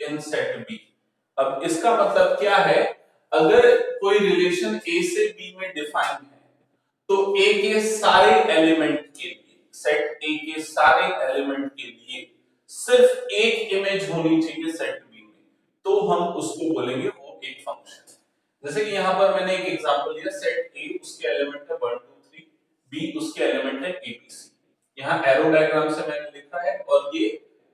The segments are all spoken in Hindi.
इन सेट बी। अब इसका मतलब क्या है, अगर कोई रिलेशन ए से बी में डिफाइन है तो ए के सारे एलिमेंट के लिए, सेट ए के सारे एलिमेंट के लिए सिर्फ एक इमेज होनी चाहिए सेट बी में, तो हम उसको बोलेंगे वो एक फंक्शन है। जैसे कि यहाँ पर मैंने एक एग्जांपल दिया, सेट ए उसके एलिमेंट है 1 2 3, बी उसके एलिमेंट है एबीसी। यहाँ एरो डायग्राम से मैंने लिखा है और ये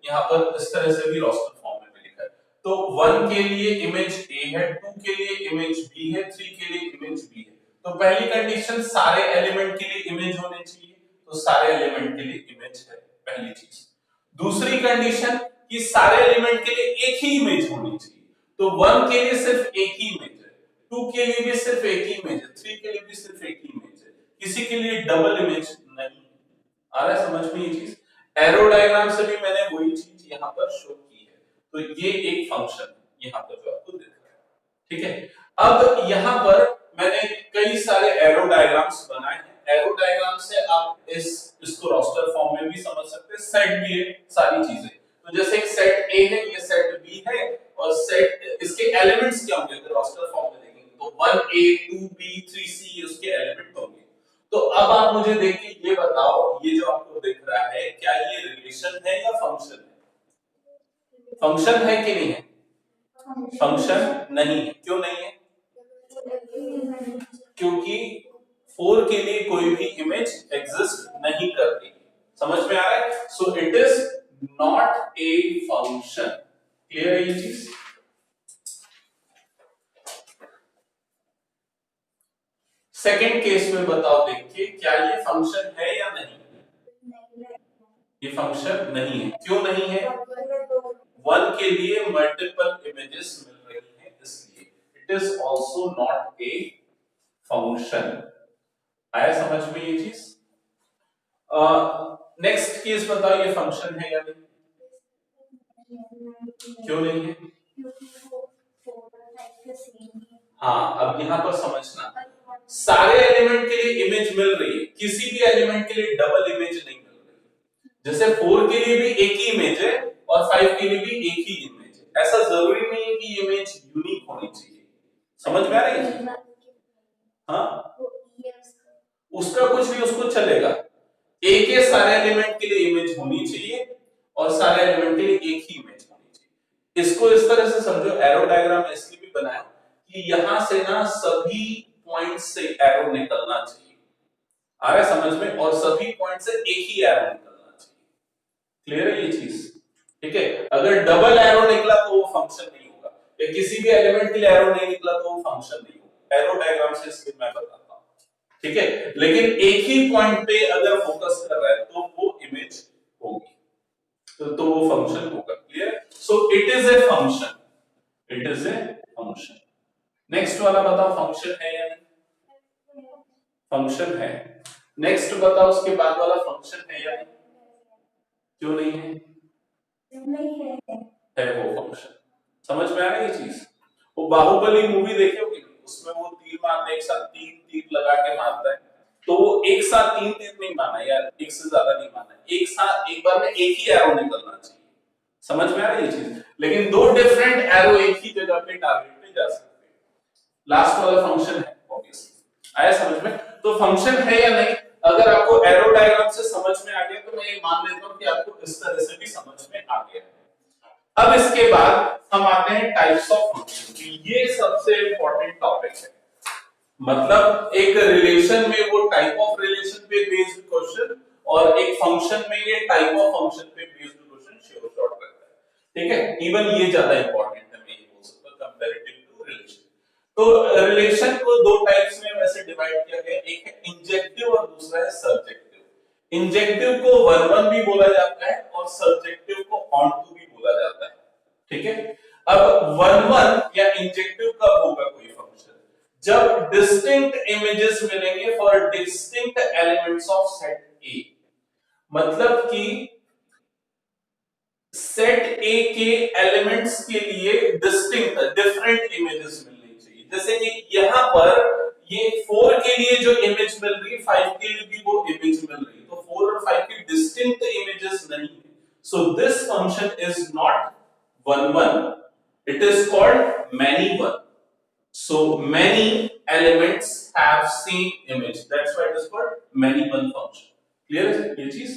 यहाँ पर इस तरह से भी रोस्टर फॉर्म में भी लिखा है। तो 1 के लिए इमेज ए है, 2 के लिए इमेज बी है, 3 के लिए इमेज बी है। तो पहली कंडीशन सारे एलिमेंट के लिए इमेज होने चाहिए, तो सारे एलिमेंट के लिए इमेज है पहली चीज। दूसरी कंडीशन कि सारे एलिमेंट के लिए एक ही इमेज होनी चाहिए, तो 1 के लिए सिर्फ एक ही इमेज है, 2 के लिए भी सिर्फ एक ही इमेज है, 3 के लिए भी सिर्फ एक ही इमेज है, किसी के लिए डबल इमेज नहीं। आ रहा है समझ में ये चीज? एरो डायग्राम से भी मैंने वही चीज यहाँ पर शो की है। तो ये एक फंक्शन है यहाँ पर जो आपको दिख रहा है, ठीक है। अब यहाँ पर मैंने कई सारे एरो डायग्राम्स बनाए हैं। एरो डायग्राम से आप इसको रोस्टर फॉर्म में भी समझ सकते हैं, सेट भी है सारी चीजें। तो जैसे एक सेट ए है, ये सेट बी है, और सेट इसके एलिमेंट्स क्या होंगे अगर रोस्टर फॉर्म में देखेंगे तो 1a 2b 3c उसके एलिमेंट होंगे। तो अब आप मुझे देखिए ये बताओ, ये जो आपको दिख रहा है क्या ये रिलेशन है या फंक्शन है? फंक्शन है कि नहीं है? फंक्शन नहीं है। क्यों नहीं है? क्योंकि 4 के लिए कोई भी इमेज एग्जिस्ट नहीं करती। समझ में आ रहा है? So it is not a function. Clear है ये चीज? सेकंड केस में बताओ, देखिए क्या ये फंक्शन है या नहीं? ये फंक्शन नहीं है। क्यों नहीं है? 1 के लिए मल्टीपल इमेजेस मिल रही हैं, इसलिए it is also not a function. आया समझ में ये चीज? नेक्स्ट केस बताओ, ये फंक्शन है या नहीं? क्यों नहीं है? हाँ, अब यहां पर समझना, सारे एलिमेंट के लिए इमेज मिल रही है, किसी भी एलिमेंट के लिए डबल इमेज नहीं मिल रही। जैसे 4 के लिए भी एक ही इमेज है और 5 के लिए भी एक ही इमेज है। ऐसा जरूरी नहीं है कि इमेज यूनिक होनी चाहिए। समझ में आ रही है? हाँ, उसका कुछ भी उसको चलेगा। ए के सारे एलिमेंट के लिए इमेज होनी चाहिए और सारे एलिमेंट के लिए एक ही इमेज होनी चाहिए। इसको इस तरह से समझो, एरो डायग्राम इसलिए भी बनाया कि यहां से ना सभी पॉइंट से एरो निकलना चाहिए। आ रहा है समझ में? और सभी पॉइंट से एक ही एरो निकलना चाहिए। क्लियर है ये चीज? ठीक है। अगर डबल एरो निकला तो वो फंक्शन नहीं होगा, या किसी भी एलिमेंट के लिए एरो नहीं निकला तो वो फंक्शन नहीं होगा। एरो डायग्राम से इसलिए मैं बताता हूं, ठीक है। लेकिन एक ही पॉइंट पे अगर फोकस कर रहा है तो वो इमेज होगी, तो वो फंक्शन होगा। Clear? So it is a function, it is a function. Next वाला बताओ, फंक्शन है या नहीं? फंक्शन है। नेक्स्ट बताओ, उसके बाद वाला फंक्शन है या नहीं? क्यों नहीं है? है वो फंक्शन। समझ में आ रही है चीज? वो बाहुबली मूवी देखे होगी, उसमें वो तीर मारने एक साथ 3 तीर लगा के मारता है, तो वो एक साथ 3 तीर नहीं मारना यार, एक से ज्यादा नहीं मारना, एक साथ एक बार में एक ही एरो निकलना चाहिए। समझ में आ रही है चीज? लेकिन 2 डिफरेंट एरो एक ही जगह पे टारगेट पे जा सकते हैं। लास्ट वाला फंक्शन है ऑब्वियसली। आया समझ में? तो फंक्शन है या नहीं, अगर आपको एरो डायग्राम से समझ में आ गया तो मैं ये मान लेता हूं कि आपको इस तरह से भी समझ में आ गया। अब इसके बाद हम आते हैं टाइप्स ऑफ फंक्शन। ये सबसे इंपॉर्टेंट टॉपिक है। मतलब एक रिलेशन में वो टाइप ऑफ रिलेशन पे बेस्ड क्वेश्चन, और एक फंक्शन में ये टाइप ऑफ फंक्शन पे बेस्ड क्वेश्चन श्योर शॉर्ट करता है। ठीक है, इवन ये ज्यादा इंपॉर्टेंट है, मैं ये बोल सकता हूं कंपैरेटिव टू रिलेशन। तो रिलेशन को 2 टाइप्स में वैसे डिवाइड किया गया, एक है इंजेक्टिव और दूसरा है सब्जेक्टिव। इंजेक्टिव को 1-1 भी बोला जाता है और सब्जेक्टिव को ऑन-टू भी बोला जाता है। ठीक है। अब 1-1 या इंजेक्टिव कब होगा कोई फंक्शन? जब डिस्टिंक्ट इमेजेस मिलेंगे for distinct elements of set ए। मतलब कि सेट ए के एलिमेंट्स के लिए डिस्टिंक्ट डिफरेंट इमेजेस मिलनी चाहिए। जैसे कि यहां पर ये 4 के लिए जो इमेज मिल रही है 5 के लिए भी वो इमेज मिल रही है, तो 4 और 5 की डिस्टिंक्ट इमेजेस नहीं है। So this function is not 1-1, It is called many one. So many elements have same image. That's why it is called many one function. Clear है ये चीज?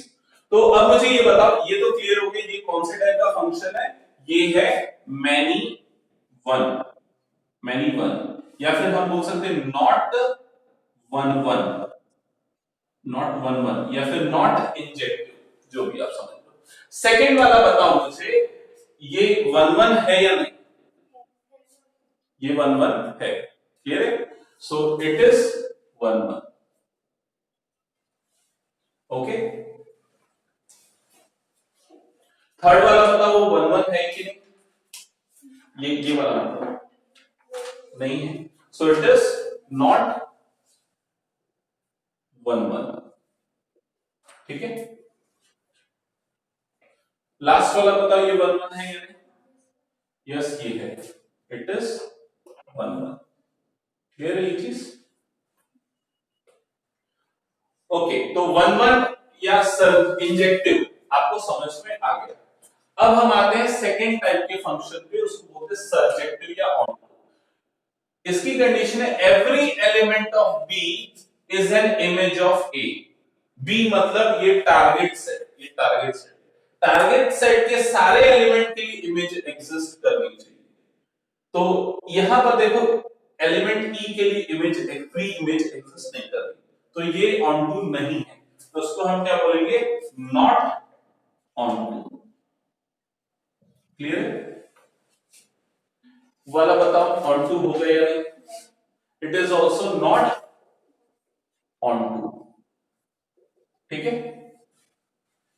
तो अब मुझे ये बताओ, ये तो क्लियर हो गया ये कौन से टाइप का फंक्शन है? ये है many one. many one या फिर हम बोल सकते हैं not one one, not one one या फिर not injective, जो भी आप समझ लो। सेकंड वाला बताओ मुझे, ये वन वन है या नहीं? ये वन वन है। क्लियर है? So it is one one. Okay, third वाला बताओ वो वन वन है कि नहीं? ये वाला मतलब नहीं है, so it is not one one. ठीक है, लास्ट वाला बताओ ये वन वन है या नहीं? यस ये है, it is one one. Clear है ये चीज? ओके, तो वन वन या इंजेक्टिव आपको समझ में आ गया। अब हम आते हैं सेकेंड टाइप के फंक्शन पे, उसको बोलते हैं सर्जेक्टिव या ऑनटू। इसकी कंडीशन है every element of B is an image of A. B मतलब ये टारगेट सेट, ये टारगेट सेट, टारगेट सेट के सारे एलिमेंट के लिए इमेज एग्जिस्ट करनी चाहिए। तो यहां पर देखो एलिमेंट ई के लिए इमेज फ्री इमेज एग्जिस्ट नहीं कर रही, तो ये ऑनटू नहीं है, तो उसको हम क्या बोलेंगे? Not onto. क्लियर? वाला बताओ ऑनटू हो गया या नहीं? It is also not onto. ठीक है,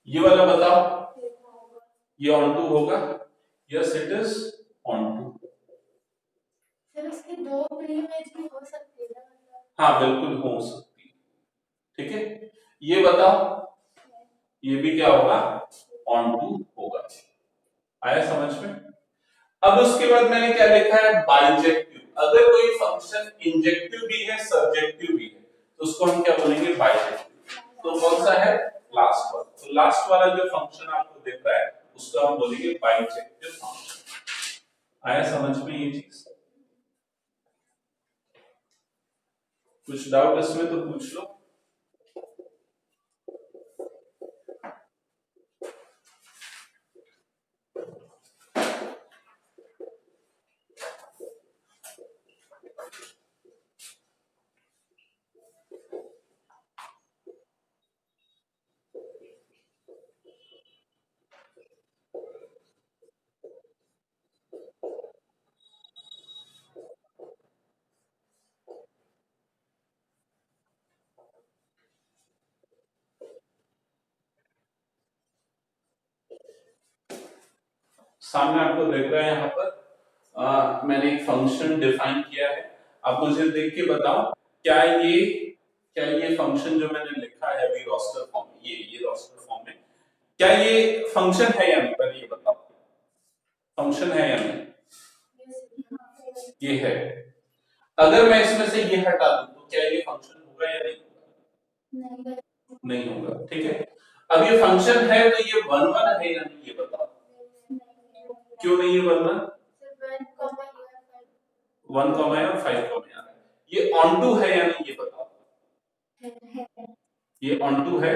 ये वाला बताओ ये ऑनटू होगा? Yes it is onto. फिर उसके दो प्री इमेज भी हो सकती है मतलब? हाँ बिल्कुल हो सकती है। ठीक है, ये बताओ ये भी क्या होगा? ऑनटू होगा। आया समझ में? अब उसके बाद मैंने क्या लिखा है? बाइजेक्टिव। अगर कोई फंक्शन इंजेक्टिव भी है सर्जेक्टिव भी है तो उसको हम क्या बोलेंगे? बाइजेक्टिव। तो कौन सा है? लास्ट वाला। तो लास्ट वाला जो फंक्शन आपको दिख रहा है उसको हम बोलेंगे बाइजेक्टिव फंक्शन। आया समझ में ये चीज? कुछ डाउट इसमें तो पूछ लो। सामने आपको दिख रहा है यहाँ पर मैंने एक फंक्शन डिफाइन किया है। आप मुझे देख के बताओ क्या ये फंक्शन जो मैंने लिखा है अभी रोस्टर फॉर्म में, ये रोस्टर फॉर्म में, क्या ये फंक्शन है या नहीं? पहले ये बताओ फंक्शन है या नहीं? ये है। अगर मैं इसमें से ये हटा दूं तो क्या ये फंक्शन होगा या नहीं होगा? नहीं होगा। ठीक है, अब ये फंक्शन है तो ये वन वन है या नहीं ये बताओ? क्यों नहीं है वन वन? वन कॉमा और फाइव कॉमा है। ये ऑनटू है या नहीं ये बताओ? ये ऑनटू है।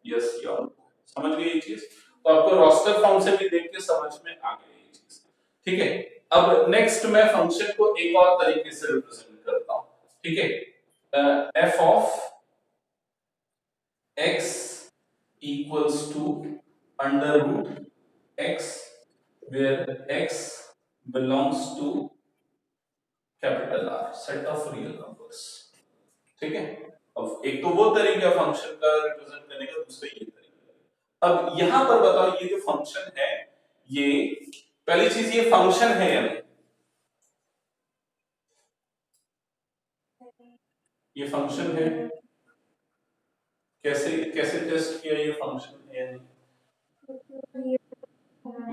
यस ये ऑनटू। समझ गए ये चीज? तो आपको रोस्टर फॉर्म से भी देख के समझ में आ गई ये चीज। ठीक है, अब नेक्स्ट मैं फंक्शन को एक और तरीके से रिप्रेजेंट करता हूं। ठीक है, F of x equals to under root x where x belongs to capital R set of real numbers। ठीक है, अब एक तो वो तरीका फंक्शन का रिप्रेजेंट करने का, दूसरा ये तरीका। अब यहां पर बताओ ये जो फंक्शन है, ये पहली चीज ये फंक्शन है या नहीं? ये फंक्शन है। कैसे कैसे टेस्ट किया ये फंक्शन है या नहीं?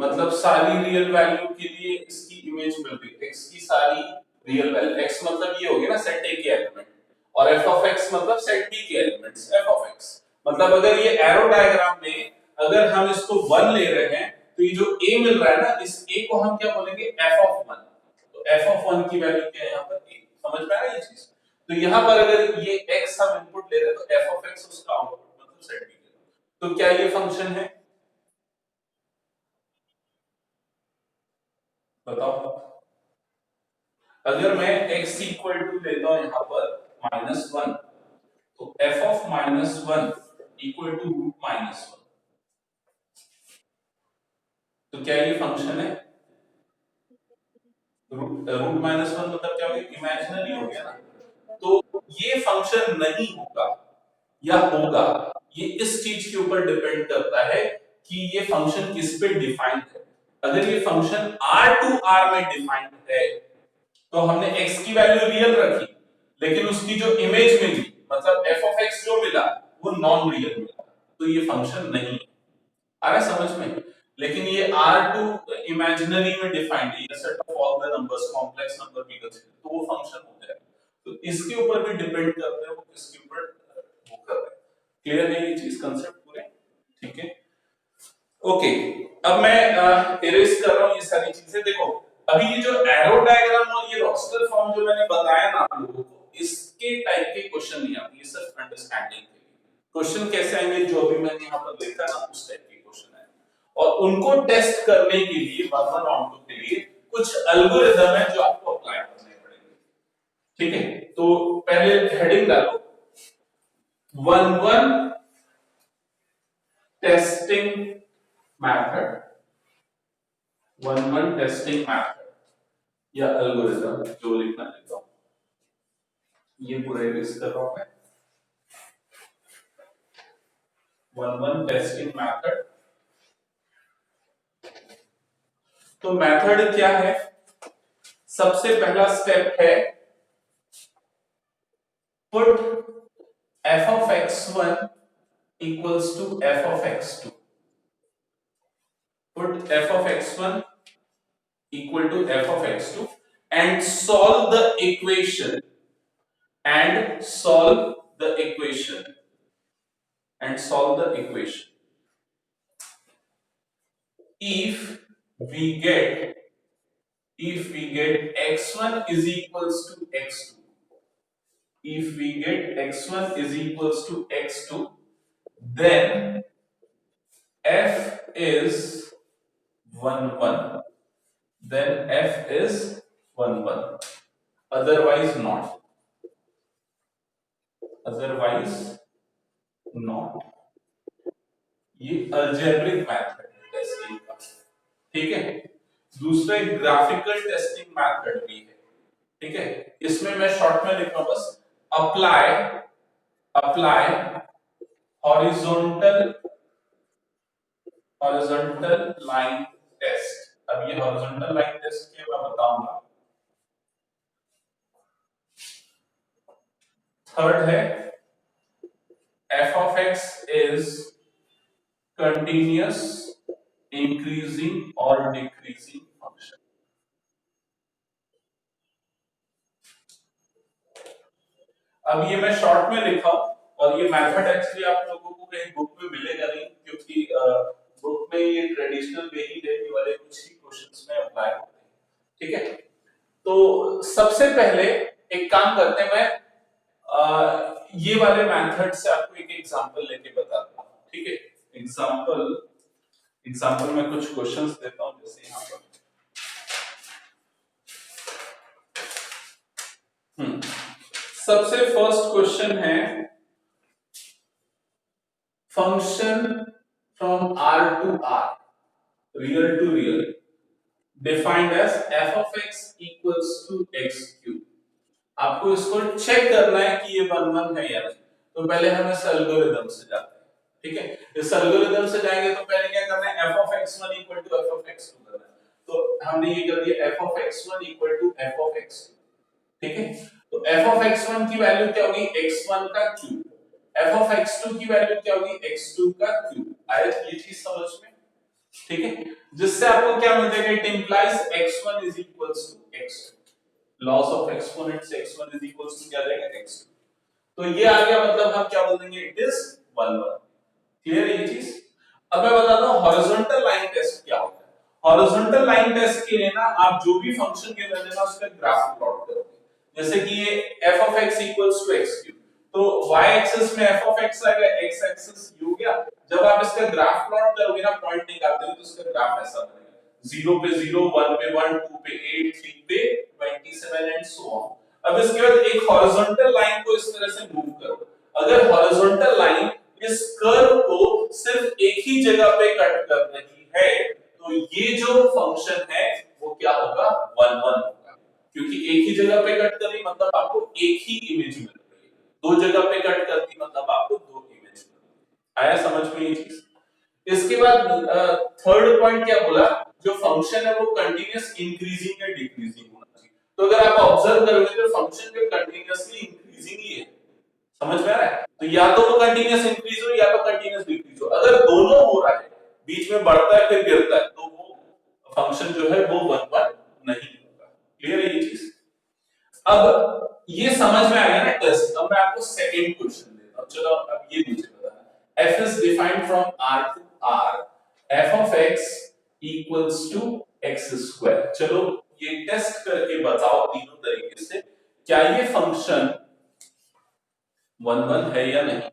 मतलब सारी रियल वैल्यू के लिए इसकी इमेज मिल रही, x की सारी रियल वैल्यू, x मतलब ये हो गया ना सेट A के एलिमेंट, और f ऑफ x मतलब सेट B के एलिमेंट्स f ऑफ x। मतलब अगर ये एरो डायग्राम में अगर हम इसको 1 ले रहे हैं तो ये जो a मिल रहा है ना, इस a को हम क्या बोलेंगे? f of 1। f ऑफ 1 की वैल्यू क्या है यहाँ पर a, समझ में आ रहा है ये चीज। तो यहाँ पर अगर ये x हम इनपुट ले रहे हैं तो f ऑफ x उसका आउटपुट मतलब सेट भी करेगा। तो क्या ये फंक्शन है, बताओ। अगर मैं x इक्वल टू लेता हूं यहाँ पर -1 तो f of -1 equal to root -1, तो क्या ये फंक्शन है? रूट -1 मतलब क्या हो गया, इमेजिनरी हो गया ना। तो ये फंक्शन नहीं होगा या होगा, ये इस चीज के ऊपर डिपेंड करता है कि ये फंक्शन किस पे डिफाइंड है। अगर ये फंक्शन R टू R में डिफाइंड है तो हमने x की वैल्यू रियल रखी, लेकिन उसकी जो इमेज मिली मतलब f ऑफ x जो मिला वो नॉन रियल मिला, तो ये फंक्शन नहीं है। आ रहा है समझ में। लेकिन ये R2 इमेजिनरी में डिफाइंड है, ये set of all the numbers complex number भी कंसीडर, तो वो फंक्शन हो जाएगा। तो इसके ऊपर भी डिपेंड करता है वो किसके ऊपर वो कर रहा है। क्लियर है ये चीज, कांसेप्ट पूरे, ठीक है। ओके, अब मैं इरेज कर रहा हूं ये सारी चीजें। देखो अभी ये जो एरो डायग्राम और ये रोस्टर फॉर्म जो मैंने बताया ना आप लोगों को, इसके टाइप के क्वेश्चन नहीं आते, ये सिर्फ अंडरस्टैंडिंग के लिए। क्वेश्चन कैसे आएंगे जो अभी मैंने यहाँ पर लिखा ना उस टाइप के क्वेश्चन आएंगे, और उनको टेस्ट करने के लिए वन वन ऑन टू के लिए कुछ एल्गोरिदम है जो आपको अप्लाई करने पड़ेंगे, ठीक है। तो पहले हेडिंग डालो, one one testing method, one one testing method या एल्गोरिदम जो लिखना चाहता हूं, ये पूरा इरेज कर रहा हूं मैं। वन वन टेस्टिंग मेथड, तो मेथड क्या है? सबसे पहला स्टेप है put f of x1 equals to f of x2, put f of x1 equal to f of x2 and solve the equation, and solve the equation, and solve the equation. If we get x1 is equals to x2, if we get x1 is equals to x2, then f is 1 1, then f is 1 1, otherwise not, otherwise not। ये अलजेब्रिक मेथड है टेस्टिंग का, ठीक है। दूसरा एक ग्राफिकल टेस्टिंग मेथड भी है, ठीक है। इसमें मैं शॉर्ट में लिख रहा हूं बस, apply apply horizontal horizontal line test. अब ये हॉरिजॉन्टल लाइन टेस्ट क्या मैं बताऊंगा। थर्ड है f of x is continuous increasing or decreasing function। अब ये मैं शॉर्ट में लिखा और ये मेथड एक्चुअली आप लोगों को कहीं बुक में मिलेगा नहीं, क्योंकि बुक में ये ट्रेडिशनल वे ही है, ये वाले कुछ ही क्वेश्चंस में अप्लाई होते हैं, ठीक है। तो सबसे पहले एक काम करते हैं, मैं ये वाले मेथड से आपको एक एग्जांपल लेके बताता हूं, ठीक है। एग्जांपल में कुछ क्वेश्चंस देता हूं, जैसे यहां पर सबसे फर्स्ट क्वेश्चन है function from R to R, real to real, defined as f of x equals to x cube। आपको इसको चेक करना है कि ये 1 1 है या नहीं, तो पहले हम इस एल्गोरिदम से जाते हैं, ठीक है। इस एल्गोरिदम से जाएंगे तो पहले क्या करना है, f of x1 equal to f of x2 करना है। तो हमने ये कर दिया f of x1 equal to f of x2, ठीक है। तो f of x1 की वैल्यू क्या होगी, x1 का क्यूब, f of x2 की वैल्यू क्या होगी, x2 का क्यूब। आया ये चीज समझ में, ठीक है। जिससे आपको क्या मिल जाएगा, it implies x1 is equals to x2, loss of exponent से x1 is equals to क्या जाएगा, x2। तो ये आ गया, मतलब हम क्या बोल देंगे, इट इज 1 1। क्लियर है ये चीज। अब मैं बताता हूं हॉरिजॉन्टल लाइन टेस्ट क्या होता है। हॉरिजॉन्टल लाइन टेस्ट के लिए ना आप जो भी फंक्शन गिवन है ना उसका ग्राफ प्लॉट करोगे। जैसे कि ये f of x equals to x3, तो y एक्सिस में f of x आएगा, x एक्सिस ये हो गया। जब आप इसका ग्राफ प्लॉट करोगे ना पॉइंट निकालते हो तो इसका ग्राफ ऐसा बनेगा, 0 पे 0, 1 पे 1, 2 पे 8, 3 पे 27 एंड सो ऑन। अब इसके बाद एक हॉरिजॉन्टल लाइन को इस तरह से मूव करो। अगर हॉरिजॉन्टल लाइन इस कर्व को सिर्फ एक ही जगह पे कट कर रही है तो ये जो फंक्शन है वो क्या होगा, 1 1 होगा, क्योंकि एक ही जगह पे कट कर रही मतलब आपको एक ही इमेज मिल रही है, दो जगह पे कट करती मतलब आपको दो इमेज मिल रही है। आया समझ में ये चीज? इसके बाद थर्ड पॉइंट क्या बोला, जो फंक्शन है वो कंटीन्यूअस इंक्रीजिंग या डिक्रीजिंग होना चाहिए। तो अगर आप ऑब्जर्व करोगे तो फंक्शन जो कंटीन्यूअसली इंक्रीजिंग ही है, समझ में आ रहा है? तो या तो वो कंटीन्यूअस इंक्रीज हो या तो कंटीन्यूअस डिक्रीज हो। अगर दोनों हो रहा है, बीच में बढ़ता है फिर गिरता है, तो वो फंक्शन जो है वो 1 1 नहीं होगा। क्लियर है ये चीज? अब ये समझ में आ गया ना टेस्ट। अब मैं आपको सेकंड क्वेश्चन देता हूं। चलो अब ये मुझे बताना, f is defined from r to r, f of x equals to x square। चलो ये टेस्ट करके बताओ तीनों तरीके से, क्या ये फंक्शन 1 1 है या नहीं?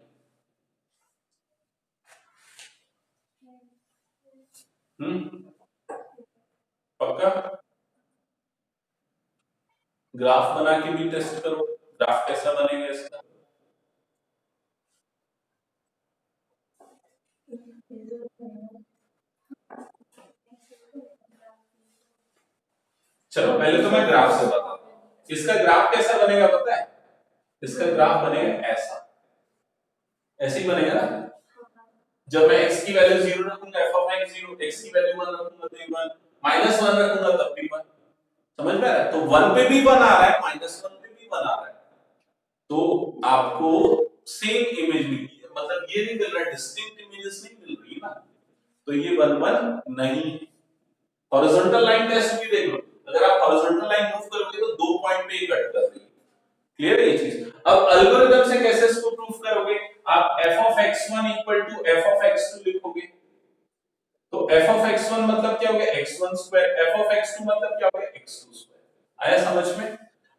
पक्का? ग्राफ बना के भी टेस्ट करो, ग्राफ कैसा बनेगा इसका? चलो पहले तो मैं ग्राफ से बताता हूं। इसका ग्राफ कैसा बनेगा पता है? इसका ग्राफ बनेगा ऐसा, ऐसे ही बनेगा ना। जब मैं x की वैल्यू 0 रखूंगा f of x 0, x की वैल्यू 1 रखूंगा तो 1, -1 रखूंगा तब भी 1। समझ में आ रहा है? तो 1 पे भी 1 आ रहा है, -1 पे भी 1 आ रहा है, तो आपको सेम इमेज मिलती है। मतलब ये नहीं मिल रहा, डिस्टिंक्ट इमेजेस नहीं मिल रही ना, तो ये 1 1 नहीं। हॉरिजॉन्टल लाइन टेस्ट भी देख लो, अगर आप हॉरिजॉन्टल लाइन मूव करोगे तो दो पॉइंट पे ही कट कर देगी। क्लियर है ये चीज? अब एल्गोरिथम से कैसे इसको प्रूफ करोगे? आप f of x1 equal to f of x2 लिखोगे, तो f of x1 मतलब क्या हो गया, x1 square, f of x2 मतलब क्या हो गया, x2 स्क्वायर। आया समझ में?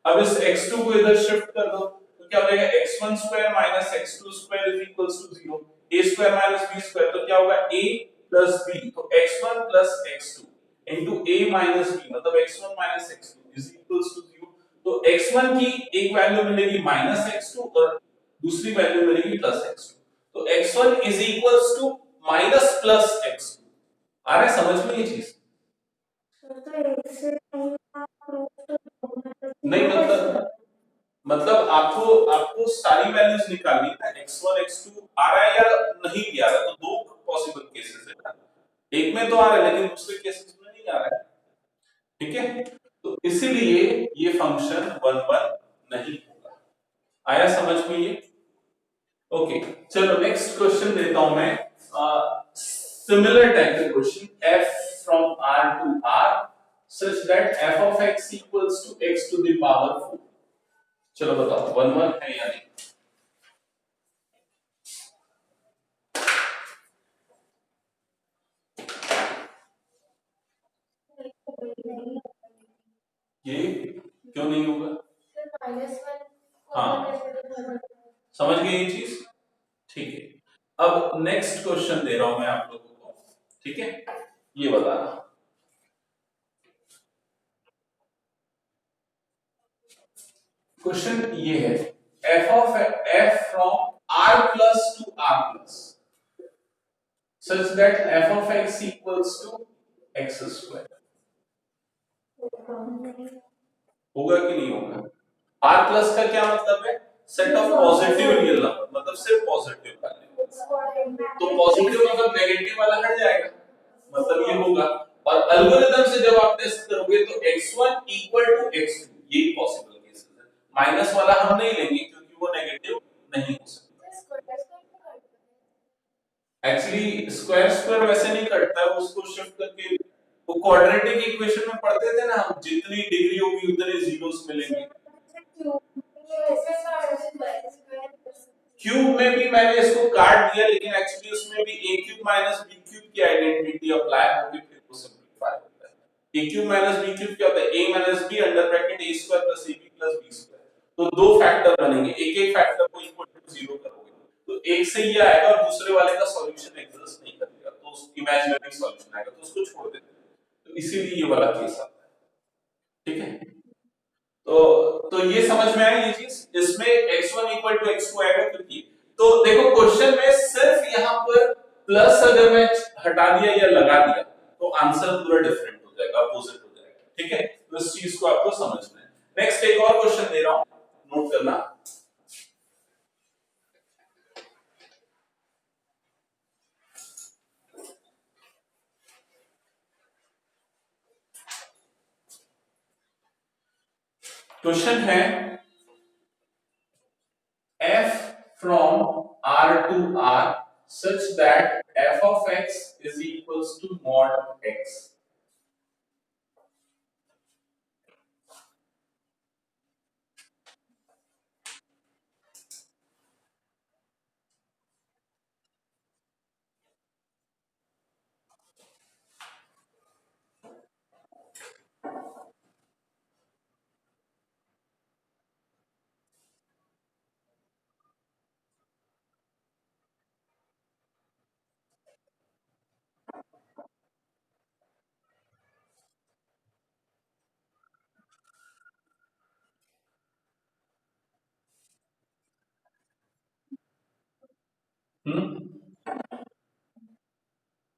अब इस x2 को इधर शिफ्ट कर दो तो क्या हो जाएगा, x1 square minus x2 square is equals to 0, a square minus b square, तो क्या होगा a प्लस b, तो x1 plus x2 into a minus b मतलब x1 minus x2 is equals to 0। तो x1 की एक वैल्यू मिलेगी माइनस x2 और दूसरी वैल्यू मिलेगी प्लस x2, तो x1 is equals to minus plus x2। आ रहा है समझ में ये चीज? नहीं मतलब आपको आपको सारी वैल्यूज निकालनी है, x1 x2 आ रहा है या नहीं भी आ रहा है, तो दो पॉसिबल केसेस है ना, एक में तो आ रहा है लेकिन दूसरे केसेस में नहीं आ रहा है। ठीक है, तो इसीलिए ये फंक्शन 1 1 नहीं होगा। आया समझ में ये? ओके, चलो नेक्स्ट क्वेश्चन देता हूं मैं। सिमिलर टाइप का question, f from r to r such that f of x equals to x to the power 4। चलो बताओ 1 1 है या नहीं? ये क्यों नहीं होगा? हाँ समझ गए ये चीज? ठीक है, अब नेक्स्ट क्वेश्चन दे रहा हूं मैं आप लोगों को। ठीक है, ये बताना, क्वेश्चन ये है, f of f from r plus to r plus such that f of x equals to x square। होगा कि नहीं होगा? r plus का क्या मतलब है? Set of positive real number, मतलब सिर्फ पॉजिटिव वाले, तो पॉजिटिव मतलब नेगेटिव वाला हट जाएगा, मतलब ये होगा। और एल्गोरिथम से जब आप टेस्ट करोगे तो x1 इक्वल टू x2, यही पॉसिबल केसेस है। माइनस वाला हम नहीं लेंगे क्योंकि वो नेगेटिव नहीं हो सकता। एक्चुअली स्क्वायर स्क्वायर वैसे नहीं कटता है, उसको शिफ्ट करके वो क्वाड्रेटिक इक्वेशन में पढ़ते थे ना हम, जितनी डिग्री होगी उतने जीरोस मिलेंगे। क्यूब में भी मैंने इसको काट दिया, लेकिन एक्चुअली उसमें भी a cube minus b cube की आइडेंटिटी अप्लाई होगी, फिर वो simplify A cube minus B cube क्या होता है, A minus B under bracket A square plus A B plus B square. तो दो फैक्टर बनेंगे, एक एक फैक्टर को इक्वल टू जीरो करोगे तो एक से ये आएगा और दूसरे वाले का सॉल्यूशन एग्जिस्ट नहीं करेगा, तो इमेजिनरी सॉल्यूशन आएगा, तो उसको छोड़ देते हैं। तो इसीलिए ये वाला केस आता है, ठीक है। तो ये समझ में आई ये चीज, इसमें x1 इक्वल टू x2 आएगा क्योंकि, तो देखो क्वेश्चन में सिर्फ यहाँ पर प्लस अगर मैं हटा दिया या लगा दिया तो आंसर पूरा डिफरेंट हो जाएगा, अपोजिट हो जाएगा, ठीक है। तो इस चीज को आपको समझना है। नेक्स्ट एक और क्वेश्चन दे रहा हूं, नोट करना। क्वेश्चन है f from r to r such that f of x is equals to mod x।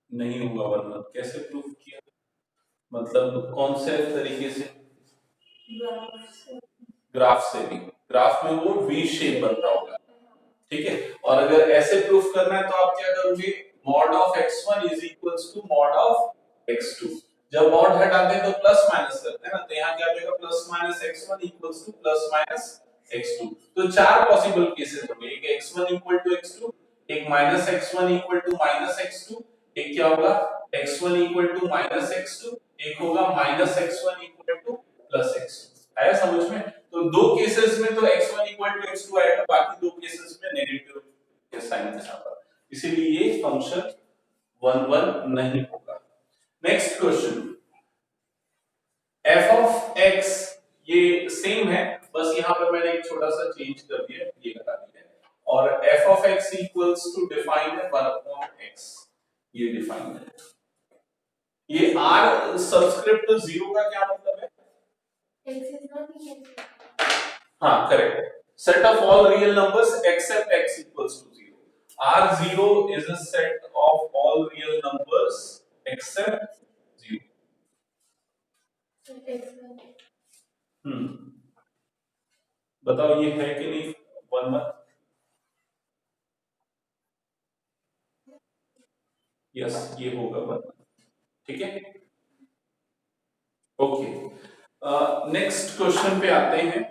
नहीं होगा, वरना कैसे प्रूफ किया, मतलब कौन से तरीके से, ग्राफ से भी, ग्राफ में वो वी शेप बन रहा होगा, ठीक है। और अगर ऐसे प्रूफ करना है तो आप क्या करोगे, mod of x1 is equals to mod of x2। जब मॉड हटाते हैं तो प्लस माइनस करते हैं ना, तो यहाँ क्या हो जाएगा, plus minus x1 equals two plus minus x2। तो चार पॉसिबल केसेस होंगे, एक x1 इक्वल टू x2, एक minus x1 equal to minus x2, एक क्या होगा x1 equal to minus x2, एक होगा minus x1 equal two plus x2। आया समझ में। तो दो केसेस में तो x1 इक्वल टू x2 आएगा, बाकी दो केसेस में नेगेटिव के साइन के साथ, इसीलिए ये फंक्शन 1 1 नहीं होगा। Next question, f of x ये सेम है, बस यहाँ पर मैंने एक छोटा सा चेंज कर दिया, ये लगा दिया है, और f of x equals to defined है 1 अपॉन x, ये डिफाइंड है। ये r सबस्क्रिप्ट 0 का क्या मतलब है, x is not equal to, हाँ correct, set of all real numbers except x equals to 0। R0 is a set of all real numbers except 0। so x1 बताओ ये है कि नहीं 1 1, यस ये होगा 1 ठीक है, ओके। नेक्स्ट क्वेश्चन पे आते हैं।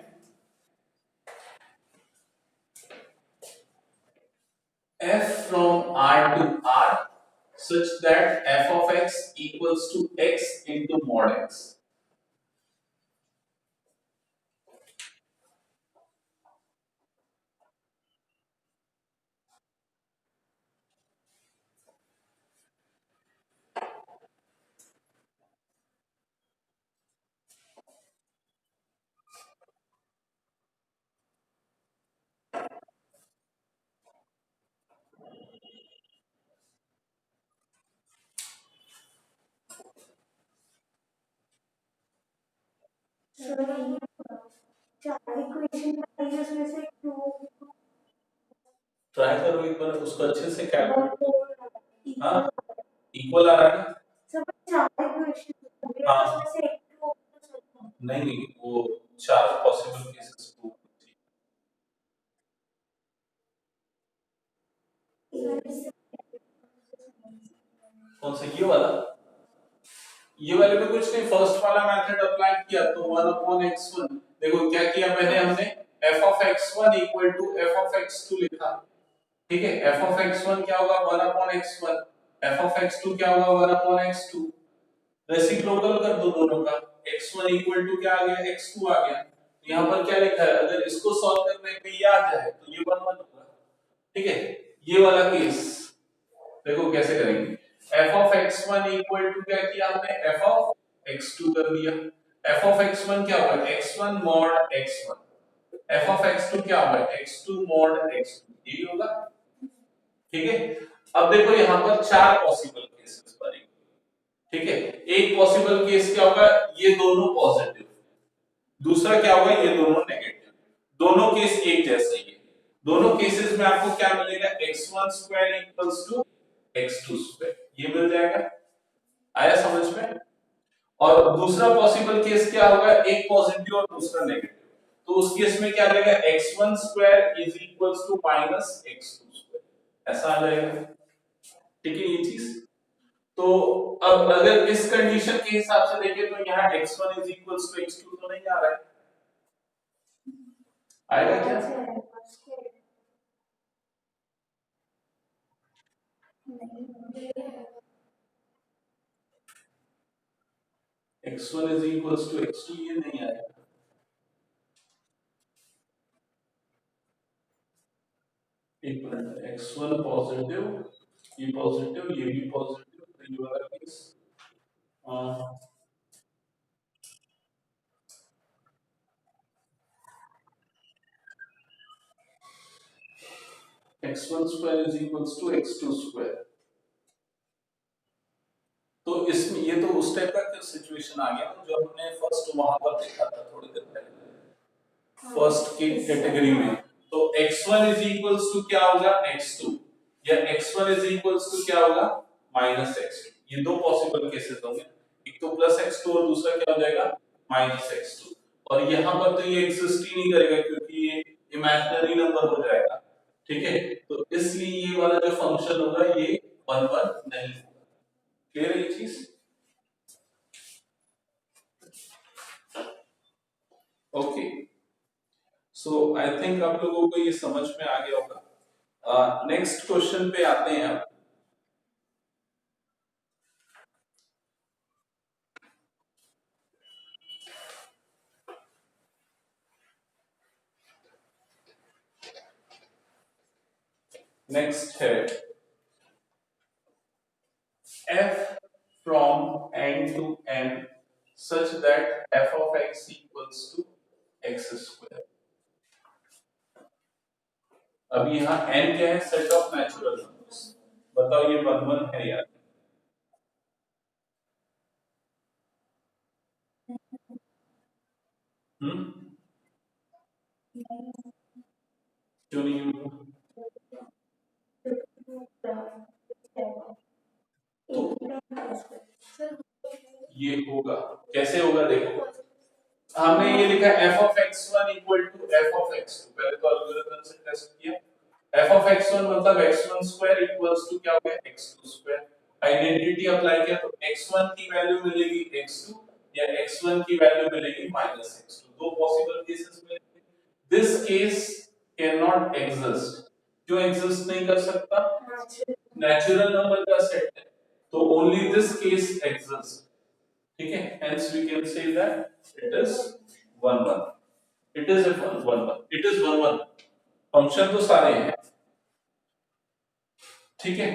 f from r to r such that f of x equals to x into mod x। चार इक्वेशन बनाइए, उसमें से टू ट्राई करो एक बार उसको अच्छे से कैलकुलेट करो। हाँ इक्वल आ रहा है ना, सब चार इक्वेशन हाँ उसमें से एक टू, नहीं नहीं वो चार पॉसिबल केसेस को, कौन सा ये वाला, ये वाले में कुछ नहीं, फर्स्ट वाला मेथड अप्लाई किया तो 1 अपॉन x1, देखो क्या किया मैंने, हमने f of x1 equal to f of x2 लिखा, ठीक है। f of x1 क्या होगा 1 upon x1, f of x2 क्या होगा 1 अपॉन x2, रेसिप्रोकल कर दो दोनों का, x1 इक्वल टू क्या आ गया x2 आ गया। यहाँ पर क्या लिखा है, अगर इसको सॉल्व करने पे ये आ जाए तो ये 1 1 होगा, ठीक है। ये वाला केस देखो कैसे करेंगे, f of x1 equal to क्या किया हमने, f of x2 कर दिया। f of x1 क्या होगा x1 mod x1, f of x2 क्या होगा x2 mod x2, यही होगा। ठीक है, अब देखो यहां पर चार पॉसिबल केसेस बनेंगे। ठीक है, एक पॉसिबल केस क्या होगा ये दोनों पॉजिटिव, दूसरा क्या होगा ये दोनों नेगेटिव, दोनों केस एक जैसे ही है। दोनों केसेस में आपको क्या मिलेगा x1 square equals to x2 square, ये मिल जाएगा। आया समझ में? और दूसरा पॉसिबल केस क्या होगा एक पॉजिटिव और दूसरा नेगेटिव, तो उस केस में क्या आ जाएगा x1 square is equals to minus x2 square, ऐसा आ जाएगा। ठीक है ये चीज। तो अब अगर इस कंडीशन के हिसाब से देखें तो यहाँ x1 is equals to x2 तो नहीं आ रहा है, आएगा क्या? x1 is equals to x2 ये नहीं आएगा। एक मिनट, x1 पॉजिटिव, ये पॉजिटिव, ये भी पॉजिटिव, तो ये वाला case x1 square is equals to x2 square. तो इसमें ये तो उस टाइप का सिचुएशन आ गया जो हमने फर्स्ट वहां पर देखा था थोड़ी देर पहले फर्स्ट की कैटेगरी में। तो x1 इज इक्वल्स टू क्या होगा x2, या x1 इज इक्वल्स टू क्या होगा माइनस x2, ये दो पॉसिबल केसेस होंगे, एक तो प्लस x2 और दूसरा क्या हो जाएगा माइनस x2। और यहां पर तो ये एग्जिस्ट ही नहीं करेगा क्योंकि ये इमेजिनरी नंबर हो जाएगा। ठीक है, तो इसलिए ये वाला जो फंक्शन होगा ये 1 1 नहीं होगा। क्लियर है ये चीज? ओके, सो आई थिंक आप लोगों को ये समझ में आ गया होगा। नेक्स्ट क्वेश्चन पे आते हैं अब। नेक्स्ट है f from n to n such that f of x equals to x square। अब यहाँ n क्या है सेट ऑफ नेचुरल नंबर्स, बताओ ये 1 1 है या क्यों नहीं होगा? ये होगा, कैसे होगा देखो, हमने ये लिखा f of x1 equal to f of x2, पहले तो एल्गोरिथम से टेस्ट किया। f of x1 मतलब x1 स्क्वायर इक्वल्स टू क्या हो गया x2 स्क्वायर, आइडेंटिटी अप्लाई किया तो x1 की वैल्यू मिलेगी x2 या x1 की वैल्यू मिलेगी माइनस x2, दो पॉसिबल केसेस मिलेंगे। This case can not exist, क्यों एग्जिस्ट नहीं कर सकता, नेचुरल नंबर का सेट है, तो ओनली दिस केस एग्जिस्ट। ठीक है, hence we can say that it is 1 1, it is a 1 1, it is 1 1, function तो सारे हैं। ठीक है,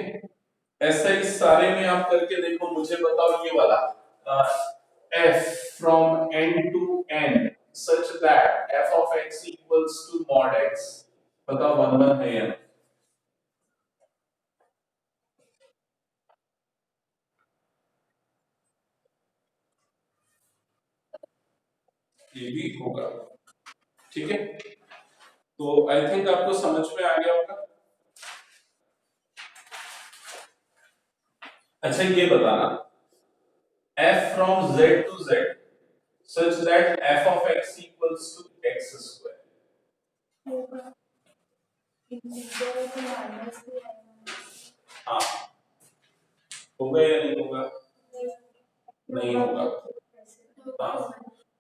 ऐसा ही सारे में आप करके देखो, मुझे बताओ ये वाला f from n to n such that f of x equals to mod x, बताओ 1 1 है या नहीं? ये भी होगा। ठीक है, तो आई थिंक आपको समझ में आ गया होगा। अच्छा ये बताना f from z to z such that f of x equals to x square, हाँ होगा या नहीं होगा? नहीं होगा। हाँ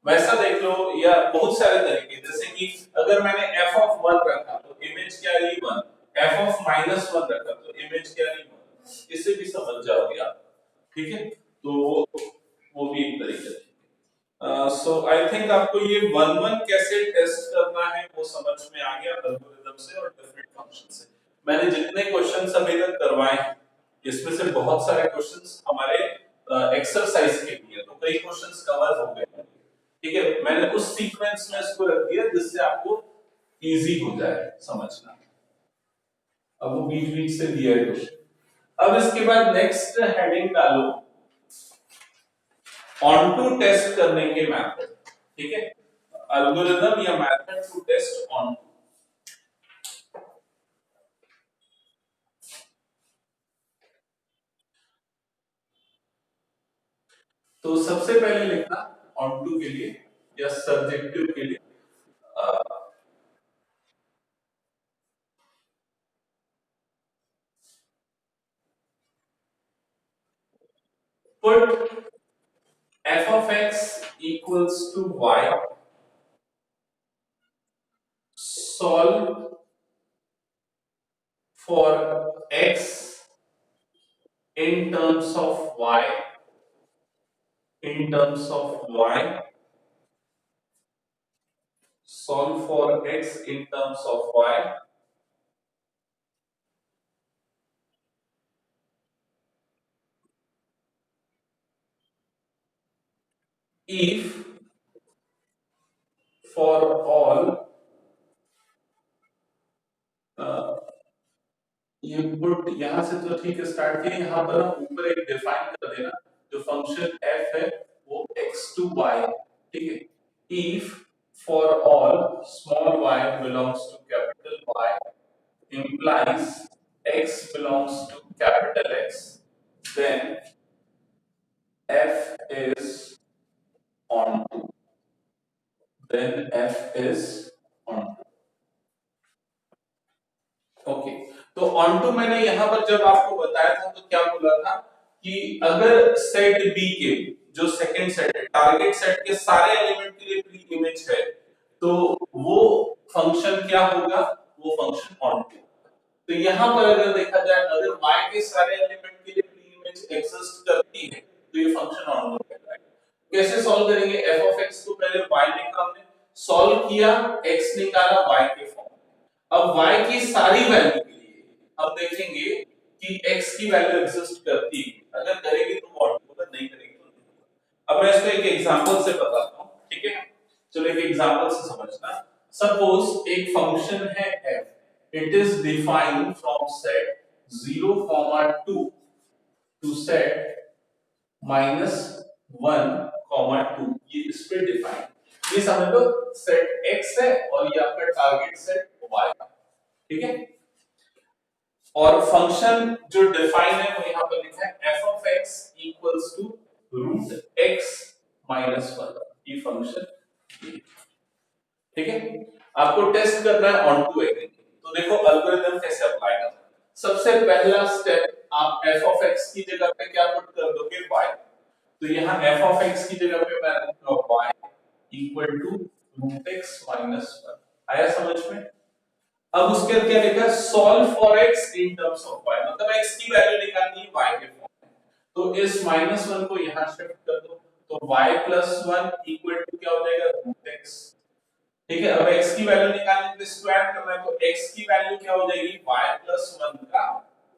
वैसा देख लो, या बहुत सारे तरीके, जैसे कि अगर मैंने f of 1 रखा तो इमेज क्या रही 1, f of minus 1 रखा तो इमेज क्या रही 1, इससे भी समझ जाओगे आप। ठीक है, तो वो भी एक तरीका है। सो आई थिंक आपको ये 1 1 कैसे टेस्ट करना है वो समझ में आ गया एल्गोरिथम से और डिफरेंट फंक्शन से। मैंने जितने क्वेश्चंस अभी तक करवाए हैं इसमें से बहुत सारे क्वेश्चंस हमारे एक्सरसाइज के लिए, तो कई क्वेश्चंस कवर हो गए। ठीक है, मैंने उस सीक्वेंस में इसको रख दिया जिससे आपको इजी हो जाए समझना। अब वो बीच बीच से दिया है क्वेश्चन। अब इसके बाद नेक्स्ट हेडिंग डालो ऑन टू टेस्ट करने के मेथड। ठीक है, एल्गोरिथम या method to test onto. तो सबसे पहले लिखना ऑन टू के लिए या सब्जेक्टिव के लिए put f of x equals to y, solve for x in terms of y, in terms of y, solve for x in terms of y, if for all ये पुट यहां से तो ठीक है स्टार्ट किए, यहां पर हम ऊपर एक डिफाइन कर देना जो फंक्शन f है वो x to y है। ठीक है, if for all small y belongs to capital Y implies x belongs to capital X, then f is on to, then f is on to। Okay, तो ऑन टू मैंने यहां पर जब आपको बताया था तो क्या बोला था कि अगर सेट बी के जो सेकंड सेट है टारगेट सेट के सारे एलिमेंट के लिए प्री इमेज है तो वो फंक्शन क्या होगा, वो फंक्शन ऑन टू। तो यहां पर अगर देखा जाए अगर y के सारे एलिमेंट के लिए प्री इमेज एग्जिस्ट करती है तो ये फंक्शन ऑन टू कहलाएगा। कैसे सॉल्व करेंगे, f ऑफ x को पहले y लिखा हमने, सॉल्व किया x निकाला y के फॉर्म। अब y की सारी वैल्यू के लिए अब देखेंगे कि x की वैल्यू एग्जिस्ट करती है, अगर करेगी तो ऑन टू, अगर नहीं करेगी तो नहीं। अब मैं इसको एक एग्जांपल से बताता हूं। ठीक है, चलो एक एग्जांपल से समझना। सपोज एक फंक्शन है f, it is defined from set 0, 2 to set -1, 2, ये इस पे डिफाइन, ये समझ लो सेट x है और ये आपका टारगेट सेट y है। ठीक है, और फंक्शन जो डिफाइन है वो यहां पर लिखा है f of x equals to root x minus 1, ये फंक्शन। ठीक है, आपको टेस्ट करना है ऑन टू एग्री। तो देखो एल्गोरिथम कैसे अप्लाई करना है। सबसे पहला स्टेप आप f of x की जगह पे क्या पुट कर दोगे, y। तो यहां f of x की जगह पे मैं रखूंगा y equal to root x minus 1। आया समझ में। अब उसके बाद क्या लिखा है, solve for x in terms of y, मतलब x की वैल्यू निकालनी है y के फॉर्म में। तो इस माइनस 1 को यहां शिफ्ट कर दो तो y प्लस 1 इक्वल टू क्या हो जाएगा, रूट x। ठीक है, अब x की वैल्यू निकालने के स्क्वायर करना है तो x की वैल्यू क्या हो जाएगी, y प्लस 1 का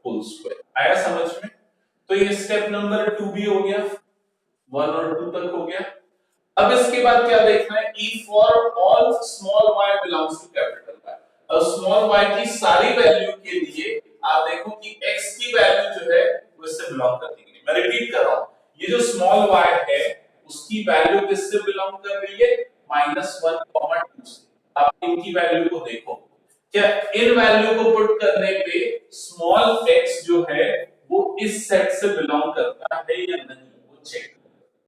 होल स्क्वायर। आया समझ में। तो ये स्टेप नंबर 2 भी हो गया, 1 और 2 तक हो गया। अब इसके बाद क्या देखना है, if for all small y belongs to capital Y, और स्मॉल y की सारी वैल्यू के लिए आप देखो कि x की वैल्यू जो है वो इससे बिलोंग करती है। मैं रिपीट कर रहा हूं, ये जो स्मॉल y है उसकी वैल्यू किससे बिलोंग कर रही है, -1, 2 से। आप इनकी वैल्यू को देखो, क्या इन वैल्यू को पुट करने पे स्मॉल x जो है वो इस सेट से बिलोंग करता है या नहीं।